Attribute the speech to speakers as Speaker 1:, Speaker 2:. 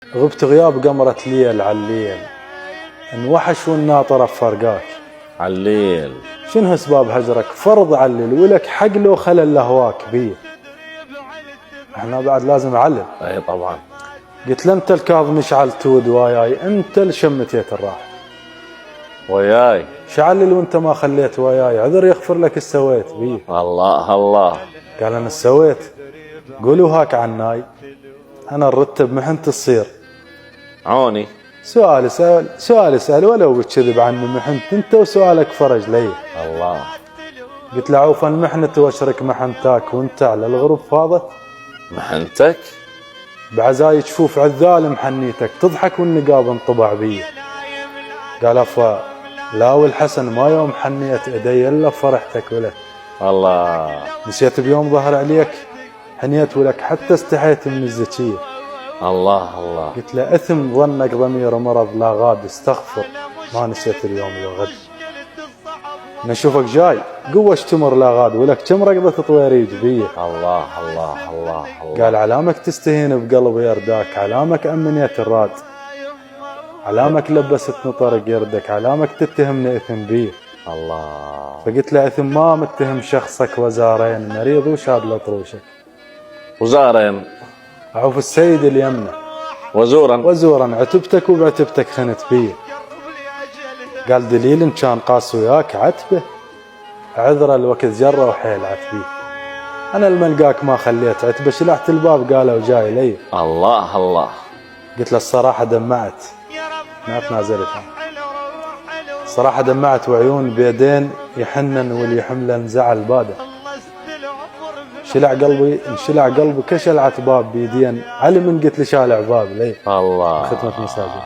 Speaker 1: غبت غياب قمرة ليل عالليل، انوحش والناطرة فرقاك
Speaker 2: عالليل.
Speaker 1: شنو اسباب هجرك؟ فرض علل ولك حق لو خلل لهواك بيه. احنا بعد لازم نعلل.
Speaker 2: اي طبعا.
Speaker 1: قلت له انت الكاظم اشعل تود وياي، انت اللي شمتيت الراحة
Speaker 2: وياي.
Speaker 1: شعلل وانت ما خليت وياي، عذر يغفر لك السويت بيه.
Speaker 2: الله الله.
Speaker 1: قال انا السويت، قولوا هاك عناي، انا نرتب محن تصير
Speaker 2: عوني.
Speaker 1: سؤال اسأل ولو بتكذب عني محنت انت وسؤالك فرج لي.
Speaker 2: الله.
Speaker 1: قلت له عوف المحنة واشرك محنتاك وانت على الغرب فاضت
Speaker 2: محنتك
Speaker 1: بعزاي تشوف عذال محنيتك تضحك والنقاب انطبع بيه. قال افا لا والحسن ما يوم حنيت ايدي الا فرحتك ولك.
Speaker 2: الله.
Speaker 1: نسيت بيوم ظهر عليك حنيت ولك حتى استحيت من الزكية.
Speaker 2: الله الله.
Speaker 1: قلت له اثم ظنك ضمير مرض لا غاد استغفر ما نسيت اليوم وغد. نشوفك جاي قوة اشتمر لا غاد ولك كم رقضة طويريج بيه.
Speaker 2: الله الله الله الله.
Speaker 1: قال علامك تستهين بقلب يرداك، علامك امنيت الراد، علامك لبست نطرق يردك، علامك تتهمني اثم بيه.
Speaker 2: الله.
Speaker 1: فقلت له اثم ما متهم شخصك وزارين، مريض وشاد لطروشك
Speaker 2: وزارين.
Speaker 1: عوف السيد اليمنى وزورا عتبتك وبعتبتك خنت بيه. قال دليل ان كان قاس وياك عتبه، عذره الوقت جره وحيل عتبيه. انا الملقاك ما خليت عتبه، شلحت الباب قالوا جاي لي.
Speaker 2: الله الله.
Speaker 1: قلت له الصراحه دمعت، ما تنازلت الصراحه دمعت وعيون بيدين يحنن واللي يحمله زعل باده. انشلع قلبي كشلعت باب بيدين علي من قلت لي شالع باب لي.
Speaker 2: الله.
Speaker 1: ختمة مساجد.